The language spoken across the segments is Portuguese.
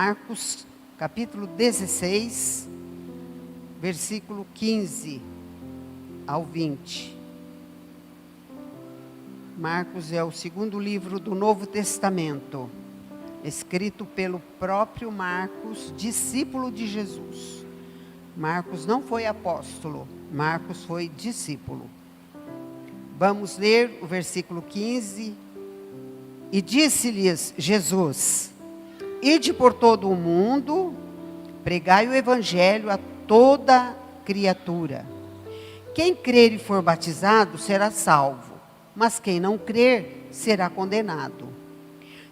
Marcos, capítulo 16, versículo 15 ao 20. Marcos é o segundo livro do Novo Testamento, escrito pelo próprio Marcos, discípulo de Jesus. Marcos não foi apóstolo, Marcos foi discípulo. Vamos ler o versículo 15. E disse-lhes Jesus: ide por todo o mundo, pregai o evangelho a toda criatura. Quem crer e for batizado será salvo, mas quem não crer será condenado.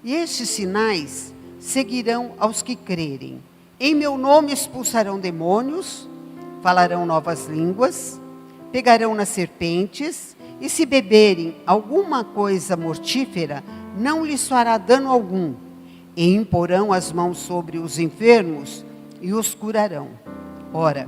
E estes sinais seguirão aos que crerem. Em meu nome expulsarão demônios, falarão novas línguas, pegarão nas serpentes, e se beberem alguma coisa mortífera, não lhes fará dano algum. E imporão as mãos sobre os enfermos e os curarão. Ora,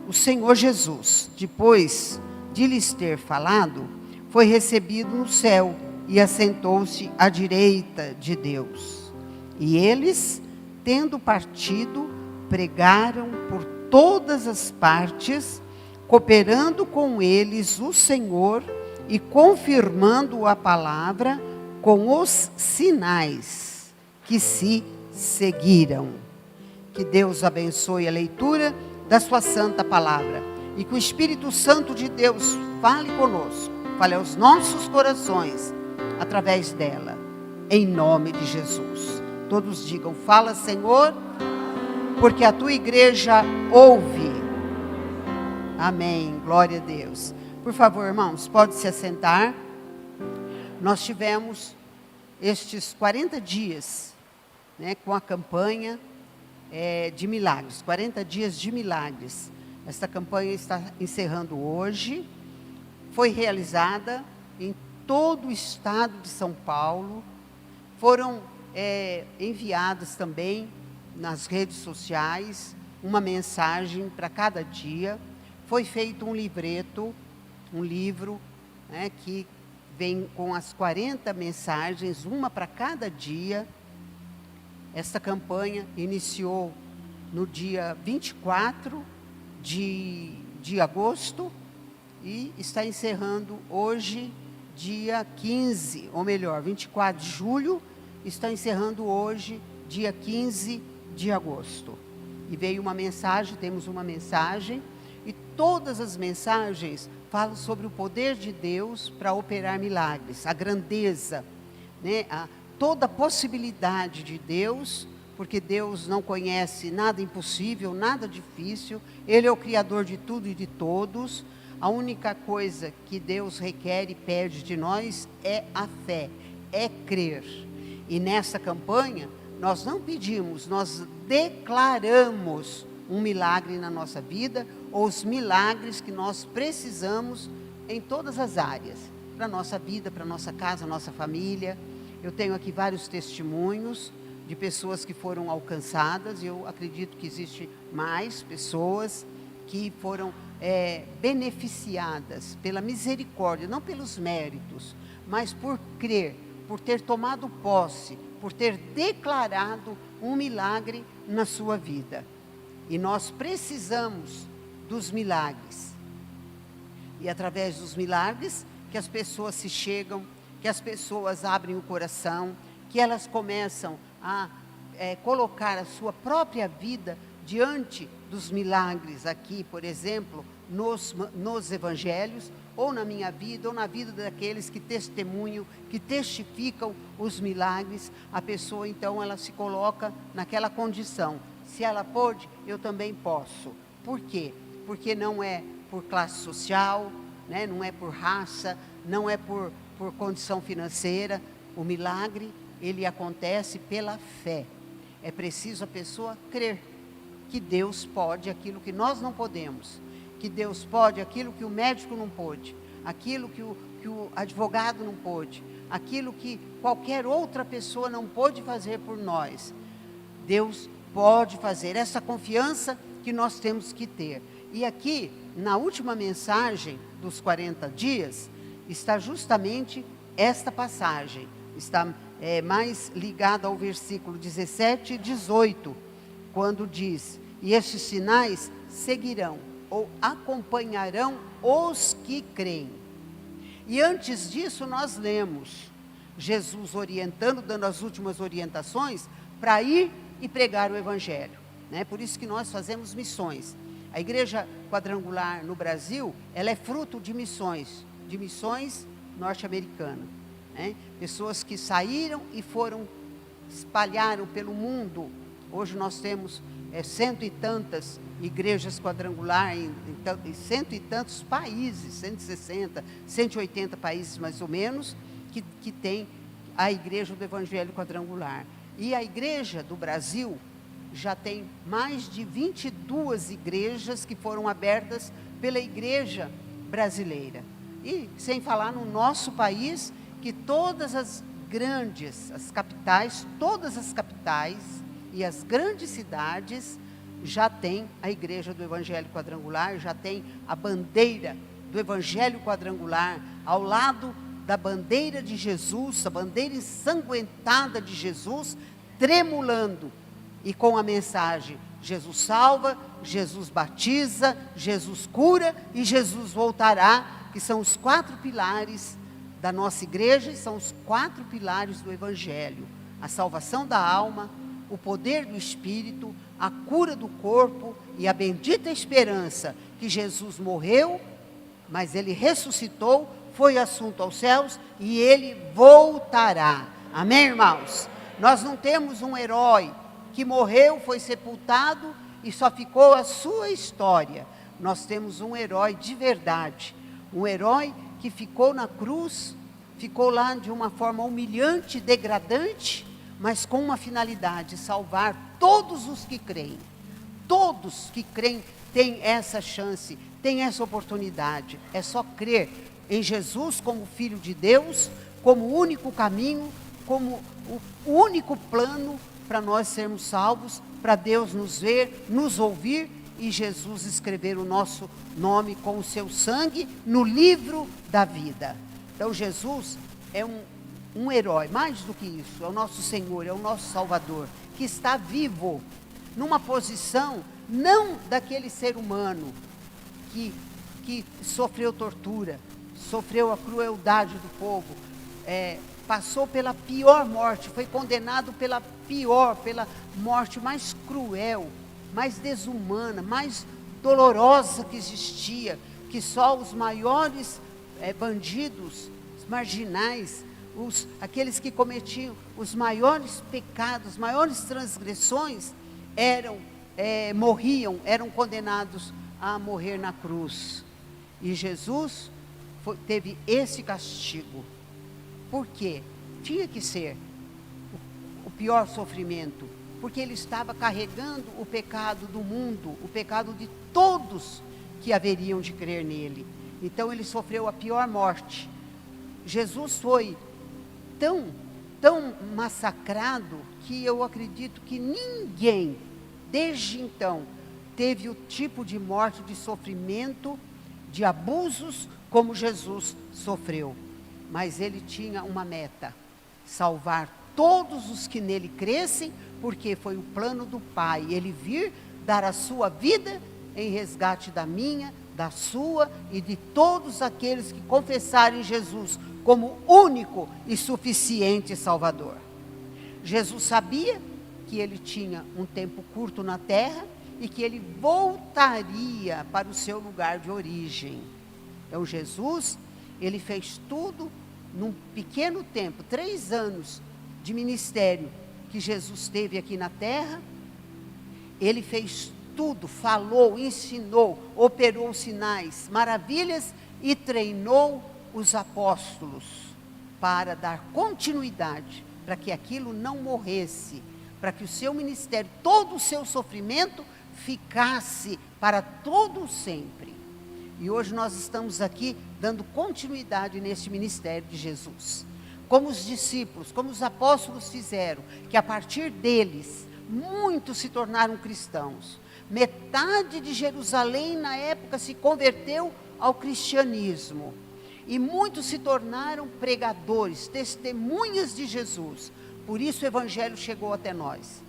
o Senhor Jesus, depois de lhes ter falado, foi recebido no céu e assentou-se à direita de Deus. E eles, tendo partido, pregaram por todas as partes, cooperando com eles o Senhor e confirmando a palavra com os sinais que se seguiram. Que Deus abençoe a leitura da sua santa palavra e que o Espírito Santo de Deus fale conosco, fale aos nossos corações através dela, em nome de Jesus. Todos digam: fala, Senhor, porque a tua igreja ouve. Amém, glória a Deus. Por favor, irmãos, pode se assentar. Nós tivemos estes 40 dias, com a campanha de milagres, 40 dias de milagres. Esta campanha está encerrando hoje, foi realizada em todo o estado de São Paulo, foram enviadas também nas redes sociais uma mensagem para cada dia, foi feito um livreto, um livro, que vem com as 40 mensagens, uma para cada dia. Esta campanha iniciou no dia 24 de agosto e está encerrando hoje, dia 15, ou melhor, 24 de julho, está encerrando hoje, dia 15 de agosto. E veio uma mensagem, temos uma mensagem, e todas as mensagens falam sobre o poder de Deus para operar milagres, a grandeza, toda a possibilidade de Deus, porque Deus não conhece nada impossível, nada difícil, Ele é o Criador de tudo e de todos. A única coisa que Deus requer e pede de nós é a fé, é crer. E nessa campanha, nós não pedimos, nós declaramos um milagre na nossa vida, ou os milagres que nós precisamos em todas as áreas, para a nossa vida, para a nossa casa, nossa família. Eu tenho aqui vários testemunhos de pessoas que foram alcançadas, e eu acredito que existe mais pessoas que foram beneficiadas pela misericórdia, não pelos méritos, mas por crer, por ter tomado posse, por ter declarado um milagre na sua vida. E nós precisamos dos milagres. E através dos milagres que as pessoas se chegam, que as pessoas abrem o coração, que elas começam a colocar a sua própria vida diante dos milagres aqui, por exemplo, nos evangelhos, ou na minha vida, ou na vida daqueles que testemunham, que testificam os milagres. A pessoa, então, ela se coloca naquela condição. Se ela pôde, eu também posso. Por quê? Porque não é por classe social, não é por raça, não é por condição financeira. O milagre, ele acontece pela fé. É preciso a pessoa crer que Deus pode aquilo que nós não podemos, que Deus pode aquilo que o médico não pôde, aquilo que o advogado não pôde, aquilo que qualquer outra pessoa não pôde fazer por nós. Deus pode fazer, essa confiança que nós temos que ter. E aqui, na última mensagem dos 40 dias, está justamente esta passagem, está mais ligada ao versículo 17 e 18, quando diz: e estes sinais seguirão ou acompanharão os que creem. E antes disso nós lemos Jesus orientando, dando as últimas orientações para ir e pregar o Evangelho, né? Por isso que nós fazemos missões. A Igreja Quadrangular no Brasil, ela é fruto de missões norte-americanas, né? Pessoas que saíram e espalharam pelo mundo. Hoje nós temos cento e tantas igrejas quadrangular em cento e tantos países, 160, 180 países mais ou menos, que tem a Igreja do Evangelho Quadrangular. E a Igreja do Brasil já tem mais de 22 igrejas que foram abertas pela Igreja brasileira. E sem falar no nosso país, que todas as capitais e as grandes cidades já tem a Igreja do Evangelho Quadrangular, já tem a bandeira do Evangelho Quadrangular ao lado da bandeira de Jesus, a bandeira ensanguentada de Jesus, tremulando, e com a mensagem: Jesus salva, Jesus batiza, Jesus cura e Jesus voltará, que são os 4 pilares da nossa igreja, e são os 4 pilares do Evangelho: a salvação da alma, o poder do Espírito, a cura do corpo e a bendita esperança que Jesus morreu, mas Ele ressuscitou, foi assunto aos céus e Ele voltará. Amém, irmãos? Nós não temos um herói que morreu, foi sepultado e só ficou a sua história. Nós temos um herói de verdade, um herói que ficou na cruz, ficou lá de uma forma humilhante, degradante, mas com uma finalidade: salvar todos os que creem. Todos que creem têm essa chance, têm essa oportunidade. É só crer em Jesus como Filho de Deus, como o único caminho, como o único plano para nós sermos salvos, para Deus nos ver, nos ouvir e Jesus escrever o nosso nome com o seu sangue no livro da vida. Então Jesus é um herói, mais do que isso, é o nosso Senhor, é o nosso Salvador, que está vivo, numa posição não daquele ser humano que sofreu tortura, sofreu a crueldade do povo, passou pela pior morte, foi condenado pela morte mais cruel, mais desumana, mais dolorosa que existia, que só os maiores bandidos, os marginais, aqueles que cometiam os maiores pecados, as maiores transgressões, morriam, eram condenados a morrer na cruz. E Jesus teve esse castigo. Por quê? Tinha que ser o pior sofrimento, porque ele estava carregando o pecado do mundo, o pecado de todos que haveriam de crer nele. Então ele sofreu a pior morte. Jesus foi tão massacrado que eu acredito que ninguém, desde então, teve o tipo de morte, de sofrimento, de abusos como Jesus sofreu. Mas ele tinha uma meta: salvar todos os que nele crescem, porque foi o plano do Pai, ele vir dar a sua vida em resgate da minha, da sua e de todos aqueles que confessarem Jesus como único e suficiente Salvador. Jesus sabia que ele tinha um tempo curto na terra e que ele voltaria para o seu lugar de origem. Então Jesus, ele fez tudo num pequeno tempo, 3 anos de ministério que Jesus teve aqui na terra. Ele fez tudo, falou, ensinou, operou sinais, maravilhas e treinou os apóstolos para dar continuidade, para que aquilo não morresse, para que o seu ministério, todo o seu sofrimento ficasse para todo sempre. E hoje nós estamos aqui dando continuidade nesse ministério de Jesus. Como os discípulos, como os apóstolos fizeram, que a partir deles, muitos se tornaram cristãos. Metade de Jerusalém na época se converteu ao cristianismo. E muitos se tornaram pregadores, testemunhas de Jesus. Por isso o Evangelho chegou até nós.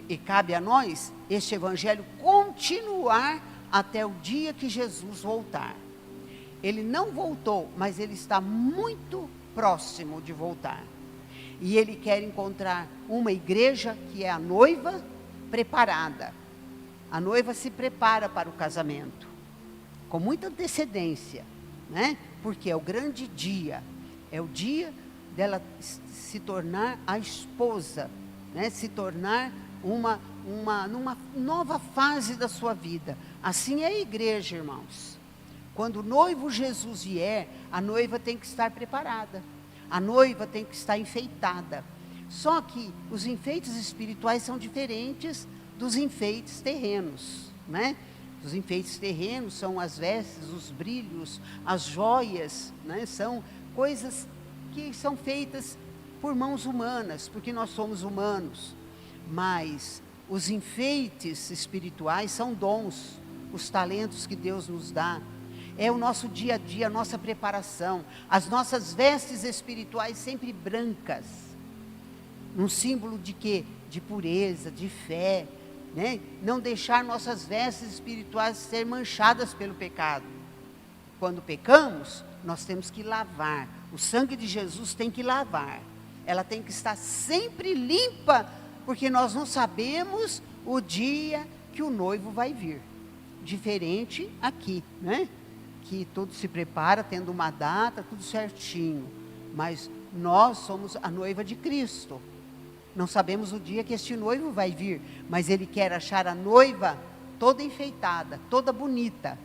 E cabe a nós, este evangelho, continuar até o dia que Jesus voltar. Ele não voltou, mas ele está muito próximo de voltar. E ele quer encontrar uma igreja que é a noiva preparada. A noiva se prepara para o casamento, com muita antecedência, né? Porque é o grande dia, é o dia dela se tornar a esposa, né? Se tornar numa nova fase da sua vida. Assim é a igreja, irmãos. Quando o noivo Jesus vier, a noiva tem que estar preparada. A noiva tem que estar enfeitada. Só que os enfeites espirituais são diferentes dos enfeites terrenos, né? Os enfeites terrenos são as vestes, os brilhos, as joias, né? São coisas que são feitas por mãos humanas, porque nós somos humanos. Mas os enfeites espirituais são dons, os talentos que Deus nos dá. É o nosso dia a dia, a nossa preparação. As nossas vestes espirituais sempre brancas. Um símbolo de quê? De pureza, de fé, né? Não deixar nossas vestes espirituais ser manchadas pelo pecado. Quando pecamos, nós temos que lavar. O sangue de Jesus tem que lavar. Ela tem que estar sempre limpa, porque nós não sabemos o dia que o noivo vai vir. Diferente aqui, né? Que tudo se prepara, tendo uma data, tudo certinho. Mas nós somos a noiva de Cristo. Não sabemos o dia que este noivo vai vir, mas ele quer achar a noiva toda enfeitada, toda bonita,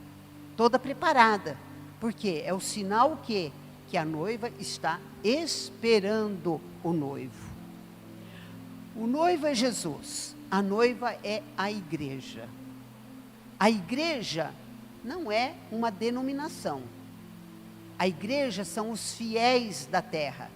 toda preparada. Porque é o sinal que a noiva está esperando o noivo. O noivo é Jesus, a noiva é a igreja. A igreja não é uma denominação. A igreja são os fiéis da terra.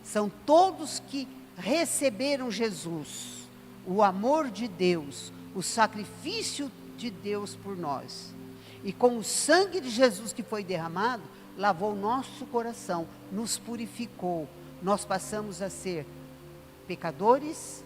São todos que receberam Jesus, o amor de Deus, o sacrifício de Deus por nós. E com o sangue de Jesus que foi derramado, lavou o nosso coração, nos purificou. Nós passamos a ser pecadores,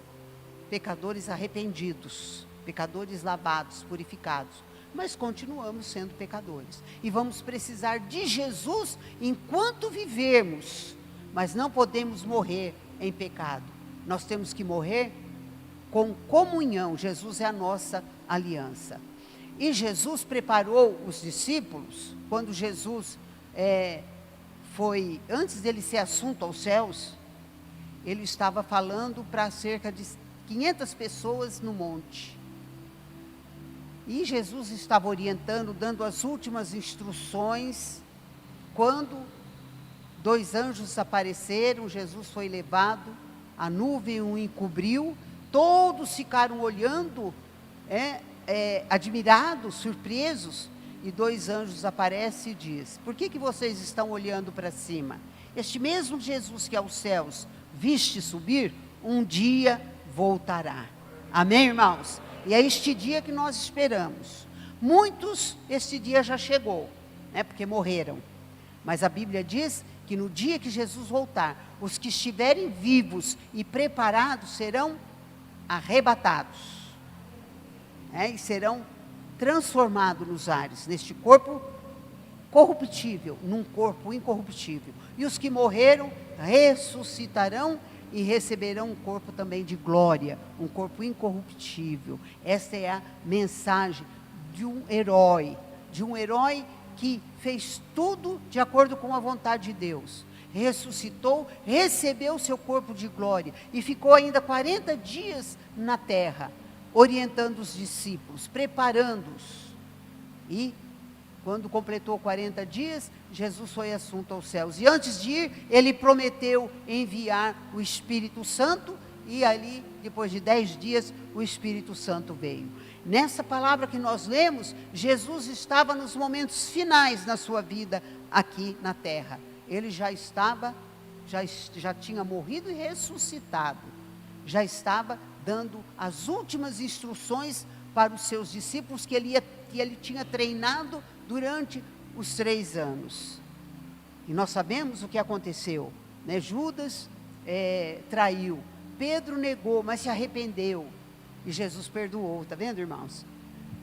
pecadores arrependidos, pecadores lavados, purificados. Mas continuamos sendo pecadores. E vamos precisar de Jesus enquanto vivermos. Mas não podemos morrer em pecado. Nós temos que morrer com comunhão. Jesus é a nossa aliança. E Jesus preparou os discípulos, quando Jesus antes dele ser assunto aos céus, ele estava falando para cerca de 500 pessoas no monte. E Jesus estava orientando, dando as últimas instruções, quando 2 anjos apareceram, Jesus foi levado, a nuvem o encobriu, todos ficaram olhando, admirados, surpresos, e 2 anjos aparecem e diz: por que vocês estão olhando para cima? Este mesmo Jesus que aos céus viste subir, um dia voltará. Amém, irmãos? E é este dia que nós esperamos. Muitos, este dia já chegou, né, porque morreram. Mas a Bíblia diz que no dia que Jesus voltar, os que estiverem vivos e preparados serão arrebatados. E serão transformados nos ares, neste corpo corruptível, num corpo incorruptível. E os que morreram ressuscitarão e receberão um corpo também de glória, um corpo incorruptível. Esta é a mensagem de um herói que fez tudo de acordo com a vontade de Deus. Ressuscitou, recebeu o seu corpo de glória e ficou ainda 40 dias na terra, orientando os discípulos, preparando-os. E quando completou 40 dias, Jesus foi assunto aos céus. E antes de ir, ele prometeu enviar o Espírito Santo. E ali, depois de 10 dias, o Espírito Santo veio. Nessa palavra que nós lemos, Jesus estava nos momentos finais na sua vida aqui na terra. Ele já tinha morrido e ressuscitado. Já estava dando as últimas instruções para os seus discípulos que ele tinha treinado durante os 3 anos. E nós sabemos o que aconteceu, né? Judas traiu, Pedro negou, mas se arrependeu. E Jesus perdoou, está vendo, irmãos?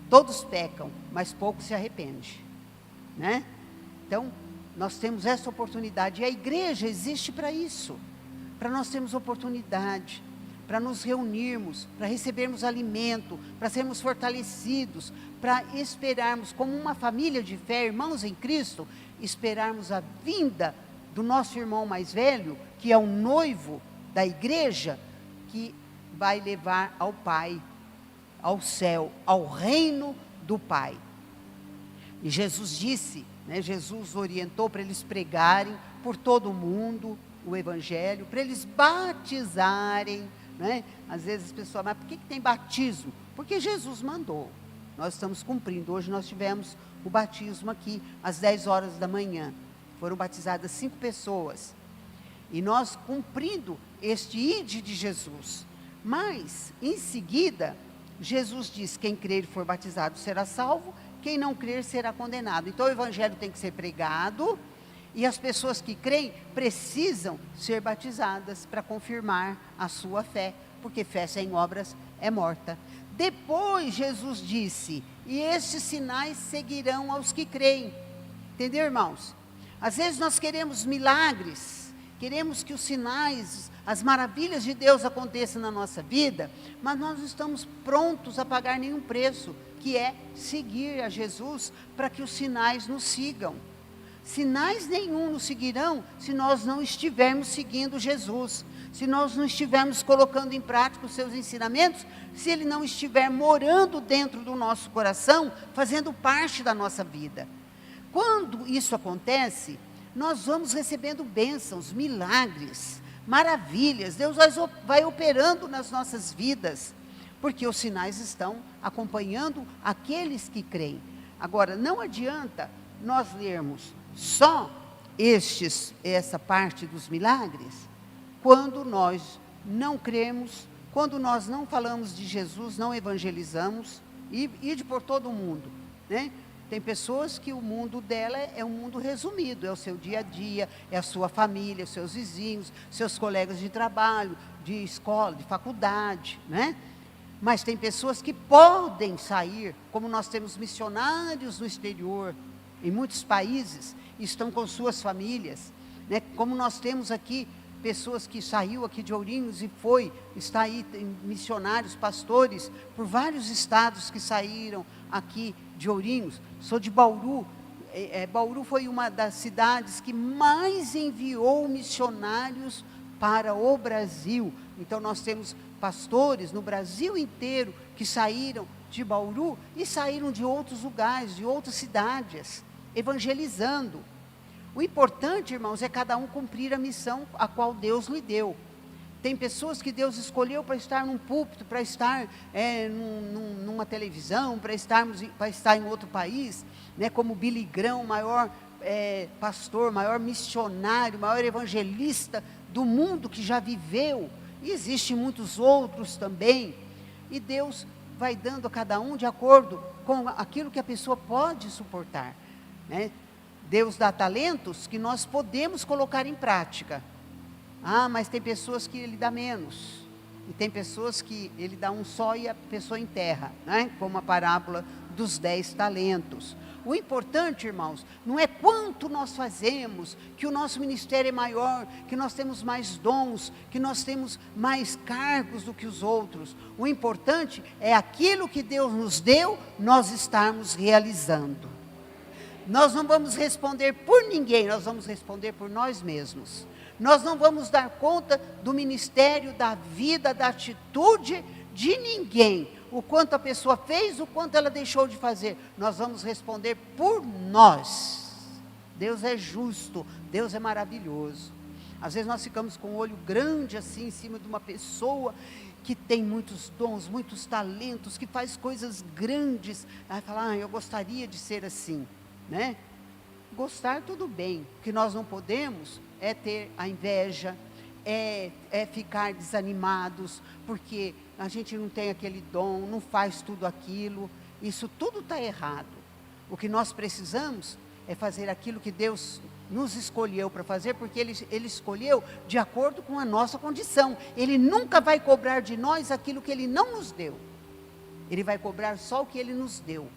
Todos pecam, mas pouco se arrepende, né? Então, nós temos essa oportunidade, e a igreja existe para isso, para nós termos oportunidade, para nos reunirmos, para recebermos alimento, para sermos fortalecidos, para esperarmos como uma família de fé, irmãos em Cristo, esperarmos a vinda do nosso irmão mais velho, que é o noivo da igreja, que vai levar ao Pai, ao céu, ao reino do Pai. E Jesus disse, né, Jesus orientou para eles pregarem por todo o mundo o Evangelho, para eles batizarem, né? Às vezes as pessoas, mas por que tem batismo? Porque Jesus mandou, nós estamos cumprindo. Hoje nós tivemos o batismo aqui, às 10 horas da manhã, foram batizadas 5 pessoas, e nós cumprindo este ide de Jesus. Mas, em seguida, Jesus diz, quem crer e for batizado será salvo, quem não crer será condenado. Então o Evangelho tem que ser pregado, e as pessoas que creem precisam ser batizadas para confirmar a sua fé, porque fé sem obras é morta. Depois Jesus disse, e estes sinais seguirão aos que creem. Entendeu, irmãos? Às vezes nós queremos milagres, queremos que os sinais, as maravilhas de Deus aconteçam na nossa vida, mas nós não estamos prontos a pagar nenhum preço, que é seguir a Jesus para que os sinais nos sigam. Sinais nenhum nos seguirão se nós não estivermos seguindo Jesus, se nós não estivermos colocando em prática os seus ensinamentos, se Ele não estiver morando dentro do nosso coração, fazendo parte da nossa vida. Quando isso acontece, nós vamos recebendo bênçãos, milagres, maravilhas. Deus vai operando nas nossas vidas, porque os sinais estão acompanhando aqueles que creem. Agora, não adianta nós lermos só essa parte dos milagres, quando nós não cremos, quando nós não falamos de Jesus, não evangelizamos, e de por todo o mundo, né? Tem pessoas que o mundo dela é um mundo resumido, é o seu dia a dia, é a sua família, os seus vizinhos, seus colegas de trabalho, de escola, de faculdade, né? Mas tem pessoas que podem sair, como nós temos missionários no exterior, em muitos países, estão com suas famílias, né? Como nós temos aqui pessoas que saiu aqui de Ourinhos e está aí, tem missionários, pastores, por vários estados que saíram aqui de Ourinhos. Sou de Bauru. Bauru foi uma das cidades que mais enviou missionários para o Brasil. Então nós temos pastores no Brasil inteiro que saíram de Bauru e saíram de outros lugares, de outras cidades, evangelizando. O importante, irmãos, é cada um cumprir a missão a qual Deus lhe deu. Tem pessoas que Deus escolheu para estar num púlpito, para estar numa televisão, para estar em outro país, né, como Billy Graham, o maior pastor, maior missionário, maior evangelista do mundo que já viveu. E existem muitos outros também. E Deus vai dando a cada um de acordo com aquilo que a pessoa pode suportar, né? Deus dá talentos que nós podemos colocar em prática. Ah, mas tem pessoas que Ele dá menos. E tem pessoas que Ele dá um só e a pessoa enterra, né? Como a parábola dos 10 talentos. O importante, irmãos, não é quanto nós fazemos, que o nosso ministério é maior, que nós temos mais dons, que nós temos mais cargos do que os outros. O importante é aquilo que Deus nos deu, nós estarmos realizando. Nós não vamos responder por ninguém, nós vamos responder por nós mesmos. Nós não vamos dar conta do ministério, da vida, da atitude de ninguém. O quanto a pessoa fez, o quanto ela deixou de fazer. Nós vamos responder por nós. Deus é justo, Deus é maravilhoso. Às vezes nós ficamos com o olho grande assim, em cima de uma pessoa que tem muitos dons, muitos talentos, que faz coisas grandes. Aí fala, eu gostaria de ser assim. Né? Gostar tudo bem, o que nós não podemos é ter a inveja, é ficar desanimados, porque a gente não tem aquele dom, não faz tudo aquilo, isso tudo está errado. O que nós precisamos é fazer aquilo que Deus nos escolheu para fazer, porque Ele escolheu de acordo com a nossa condição. Ele nunca vai cobrar de nós aquilo que Ele não nos deu. Ele vai cobrar só o que Ele nos deu.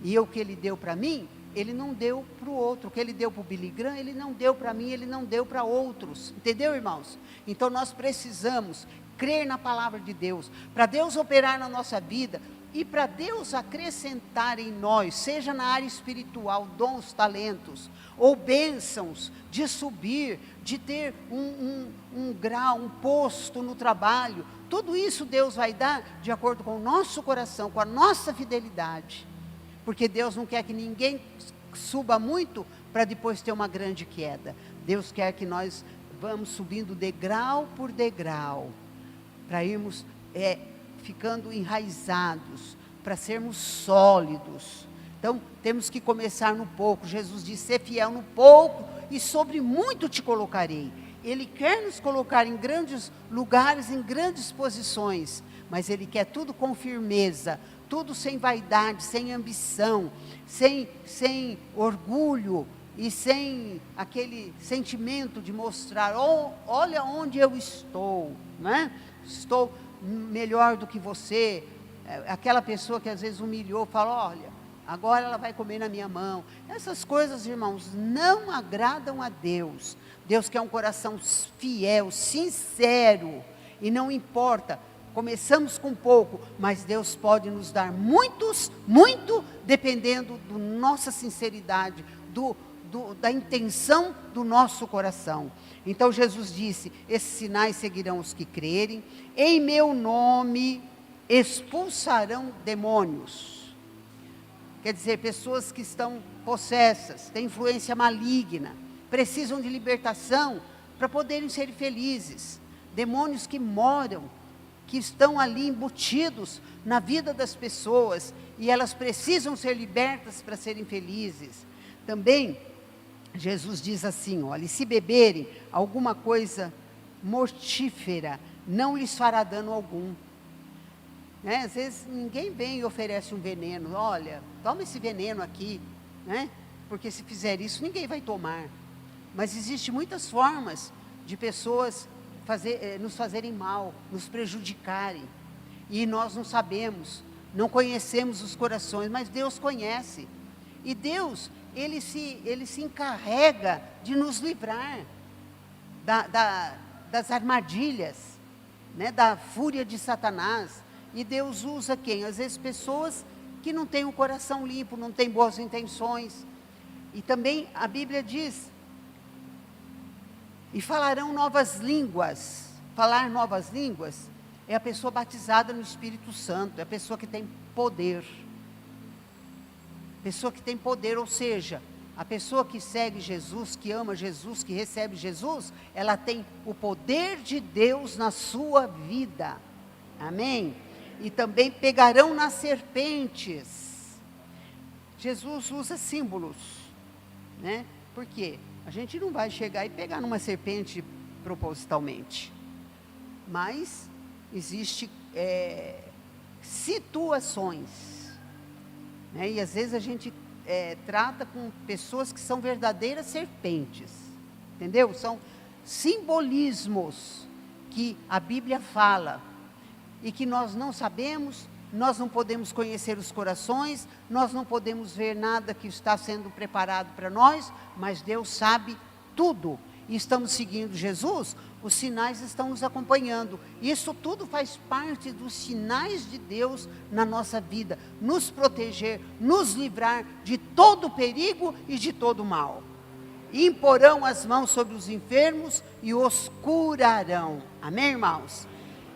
E o que Ele deu para mim, Ele não deu para o outro. O que Ele deu para o Billy Graham, Ele não deu para mim, Ele não deu para outros. Entendeu, irmãos? Então nós precisamos crer na palavra de Deus, para Deus operar na nossa vida e para Deus acrescentar em nós, seja na área espiritual, dons, talentos, ou bênçãos de subir, de ter um grau, um posto no trabalho. Tudo isso Deus vai dar de acordo com o nosso coração, com a nossa fidelidade. Porque Deus não quer que ninguém suba muito para depois ter uma grande queda. Deus quer que nós vamos subindo degrau por degrau, para irmos ficando enraizados, para sermos sólidos. Então, temos que começar no pouco. Jesus disse, ser fiel no pouco e sobre muito te colocarei. Ele quer nos colocar em grandes lugares, em grandes posições, mas Ele quer tudo com firmeza, tudo sem vaidade, sem ambição, sem orgulho e sem aquele sentimento de mostrar, olha onde eu estou, né? Estou melhor do que você. Aquela pessoa que às vezes humilhou, fala, olha, agora ela vai comer na minha mão. Essas coisas, irmãos, não agradam a Deus. Deus quer um coração fiel, sincero, e não importa, começamos com pouco, mas Deus pode nos dar muito, dependendo da nossa sinceridade, da intenção do nosso coração. Então Jesus disse, esses sinais seguirão os que crerem, em meu nome expulsarão demônios. Quer dizer, pessoas que estão possessas, têm influência maligna, precisam de libertação para poderem ser felizes. Demônios que moram, que estão ali embutidos na vida das pessoas, e elas precisam ser libertas para serem felizes. Também, Jesus diz assim, olha, e se beberem alguma coisa mortífera, não lhes fará dano algum. Né? Às vezes ninguém vem e oferece um veneno, olha, toma esse veneno aqui, né? Porque se fizer isso, ninguém vai tomar. Mas existem muitas formas de pessoas nos fazerem mal, nos prejudicarem. E nós não sabemos, não conhecemos os corações, mas Deus conhece. E Deus, Ele se encarrega de nos livrar das armadilhas, né, da fúria de Satanás. E Deus usa quem? Às vezes pessoas que não têm o coração limpo, não têm boas intenções. E também a Bíblia diz, e falarão novas línguas. Falar novas línguas é a pessoa batizada no Espírito Santo, é a pessoa que tem poder. Pessoa que tem poder, ou seja, a pessoa que segue Jesus, que ama Jesus, que recebe Jesus, ela tem o poder de Deus na sua vida. Amém? E também pegarão nas serpentes. Jesus usa símbolos, né? Por quê? A gente não vai chegar e pegar numa serpente propositalmente. Mas existe situações, né? E às vezes a gente trata com pessoas que são verdadeiras serpentes, entendeu? São simbolismos que a Bíblia fala e que nós não sabemos, nós não podemos conhecer os corações, nós não podemos ver nada que está sendo preparado para nós, mas Deus sabe tudo. E estamos seguindo Jesus, os sinais estão nos acompanhando. Isso tudo faz parte dos sinais de Deus na nossa vida, nos proteger, nos livrar de todo perigo e de todo mal. Imporão as mãos sobre os enfermos e os curarão. Amém, irmãos?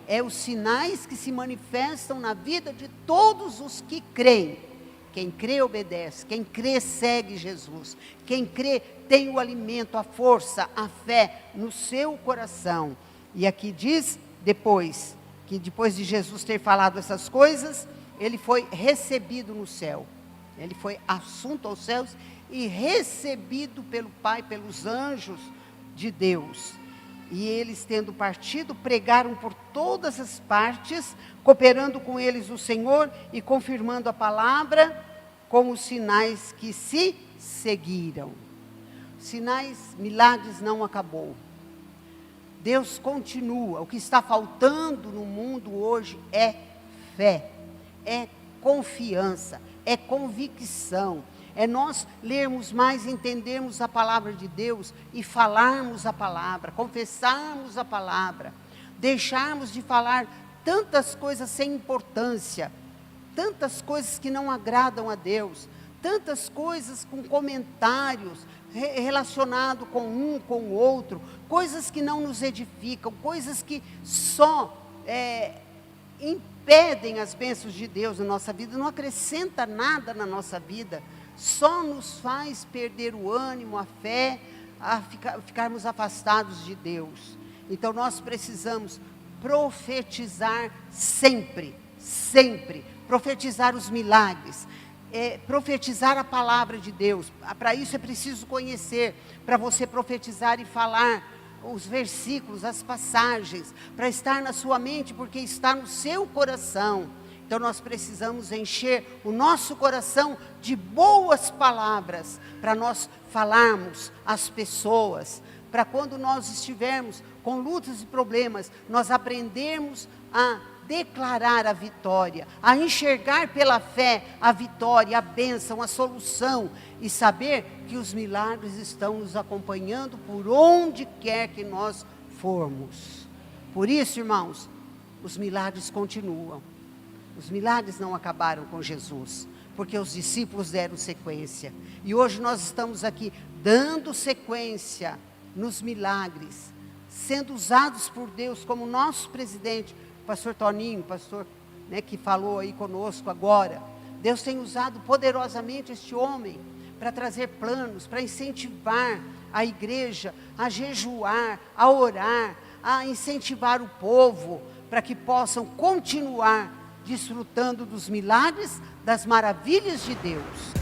É os sinais que se manifestam na vida de todos os que creem. Quem crê obedece, quem crê segue Jesus, quem crê tem o alimento, a força, a fé no seu coração. E aqui diz, depois de Jesus ter falado essas coisas, ele foi recebido no céu. Ele foi assunto aos céus e recebido pelo Pai, pelos anjos de Deus. E eles, tendo partido, pregaram por todas as partes, cooperando com eles o Senhor e confirmando a palavra com os sinais que se seguiram. Sinais, milagres não acabou. Deus continua. O que está faltando no mundo hoje é fé. é confiança, é convicção. É nós lermos mais, entendermos a palavra de Deus e falarmos a palavra, confessarmos a palavra, deixarmos de falar tantas coisas sem importância, tantas coisas que não agradam a Deus, tantas coisas com comentários relacionados com um, com o outro, coisas que não nos edificam, coisas que só impedem as bênçãos de Deus na nossa vida, não acrescenta nada na nossa vida, só nos faz perder o ânimo, a fé, ficarmos afastados de Deus. Então nós precisamos profetizar sempre, sempre, profetizar os milagres, profetizar a palavra de Deus. Para isso é preciso conhecer, para você profetizar e falar os versículos, as passagens, para estar na sua mente, porque está no seu coração. Então nós precisamos encher o nosso coração de boas palavras, para nós falarmos às pessoas, para quando nós estivermos com lutas e problemas, nós aprendermos a declarar a vitória, a enxergar pela fé a vitória, a bênção, a solução, e saber que os milagres estão nos acompanhando por onde quer que nós formos. Por isso, irmãos, os milagres continuam. Os milagres não acabaram com Jesus, porque os discípulos deram sequência. E hoje nós estamos aqui dando sequência nos milagres, sendo usados por Deus, como nosso presidente, pastor Toninho, pastor, que falou aí conosco agora. Deus tem usado poderosamente este homem para trazer planos, para incentivar a igreja a jejuar, a orar, a incentivar o povo, para que possam continuar desfrutando dos milagres, das maravilhas de Deus.